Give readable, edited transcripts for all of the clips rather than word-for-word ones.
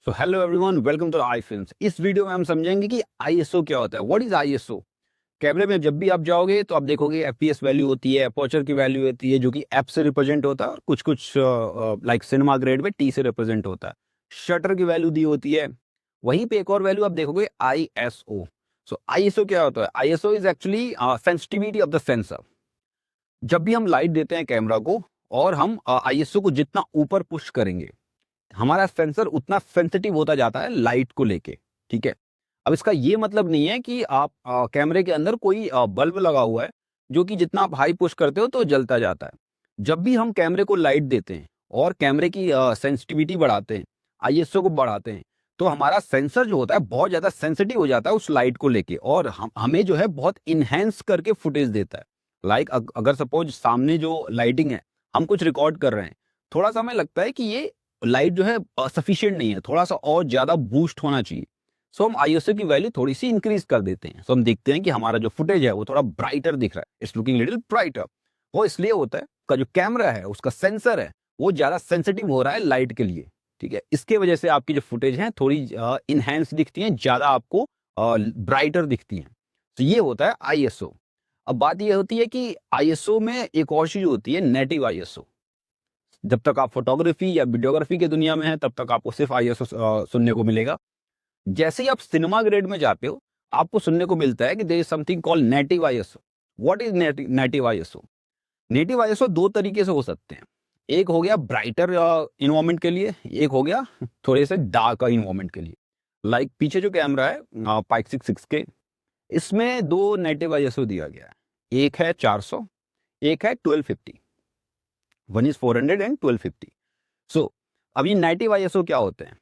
So hello everyone, welcome to I films. इस video में हम समझेंगे कि आईएसओ क्या होता है। What is ISO? कैमरे में जब भी आप जाओगे तो आप देखोगे एफपीएस वैल्यू होती है, अपर्चर की वैल्यू होती है जो कि एफ से रिप्रेजेंट होता है, और कुछ कुछ लाइक सिनेमा ग्रेड में टी से रिप्रेजेंट होता है। शटर की वैल्यू दी होती है। वहीं पे एक और वैल्यू आप देखोगे, आईएसओ। सो आईएसओ क्या होता है? ISO is actually sensitivity of the sensor. जब भी हम लाइट देते हैं कैमरा को और हम आईएसओ को जितना ऊपर पुश करेंगे, हमारा सेंसर उतना सेंसिटिव होता जाता है लाइट को लेके। ठीक है। अब इसका ये मतलब नहीं है कि आप कैमरे के अंदर कोई बल्ब लगा हुआ है जो कि जितना आप हाई पुश करते हो तो जलता जाता है। जब भी हम कैमरे को लाइट देते हैं और कैमरे की सेंसिटिविटी बढ़ाते हैं, आईएसओ को बढ़ाते हैं, तो हमारा सेंसर जो होता है बहुत ज्यादा सेंसिटिव हो जाता है उस लाइट को लेके, और हमें जो है बहुत इनहेंस करके फुटेज देता है। लाइक अगर सपोज सामने जो लाइटिंग है, हम कुछ रिकॉर्ड कर रहे हैं, थोड़ा सा हमें लगता है कि ये लाइट जो है सफिशिएंट नहीं है, थोड़ा सा और ज्यादा बूस्ट होना चाहिए। सो हम आईएसओ की वैल्यू थोड़ी सी इंक्रीज कर देते हैं। सो हम देखते हैं कि हमारा जो फुटेज है वो थोड़ा ब्राइटर दिख रहा है, इट्स लुकिंग लिटिल ब्राइटर। वो इसलिए होता है का जो कैमरा है, उसका सेंसर है, वो ज्यादा सेंसिटिव हो रहा है लाइट के लिए। ठीक है, इसके वजह से आपकी जो फुटेज है थोड़ी इनहेंस दिखती है, ज्यादा आपको ब्राइटर दिखती है। तो ये होता है आईएसओ। अब बात ये होती है कि आईएसओ में एक और चीज होती है, नेटिव आईएसओ। जब तक आप फोटोग्राफी या वीडियोग्राफी की दुनिया में हैं, तब तक आपको सिर्फ आईएसओ सुनने को मिलेगा। जैसे ही आप सिनेमा ग्रेड में जाते हो, आपको सुनने को मिलता है कि there is something called native ISO. What is native ISO? Native ISO दो तरीके से हो सकते हैं। एक हो गया ब्राइटर इन्वायरमेंट के लिए, एक हो गया थोड़े से डार्क इन्वायरमेंट के लिए। लाइक पीछे जो कैमरा है पाइक 6 के, इसमें दो नेटिव आईएसओ दिया गया है। एक है 400, एक है 1250। One is 400 and 1250। सो अब ये नेटिव आईएसओ क्या होते हैं?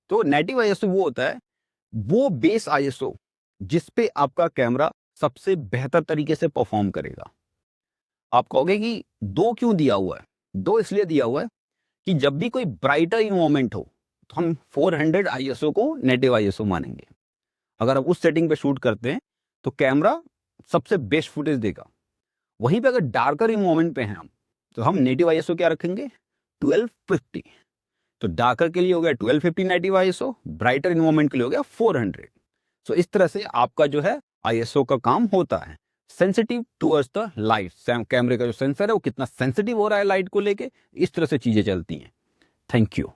तो नेटिव आईएसओ वो होता है, वो बेस आईएसओ जिस पे आपका कैमरा सबसे बेहतर तरीके से परफॉर्म करेगा। आप कहोगे कि दो क्यों दिया हुआ है? दो इसलिए दिया हुआ है कि जब भी कोई ब्राइटर इन्वायरमेंट हो तो हम 400 आईएसओ को नेटिव आईएसओ मानेंगे। अगर आप उस सेटिंग पे शूट करते हैं तो कैमरा सबसे बेस्ट फुटेज देगा। वहीं पे अगर डार्कर इन्वायरमेंट पे हैं हम, तो हम नेटिव आईएसओ क्या रखेंगे? 1250। तो डार्कर के लिए हो गया 1250 नेटिव आईएसओ, ब्राइटर इन्वायरमेंट के लिए हो गया 400। सो इस तरह से आपका जो है आईएसओ का काम होता है, सेंसिटिव टुवर्ड्स द लाइट। कैमरे का जो सेंसर है वो कितना सेंसिटिव हो रहा है लाइट को लेके, इस तरह से चीजें चलती हैं। Thank you.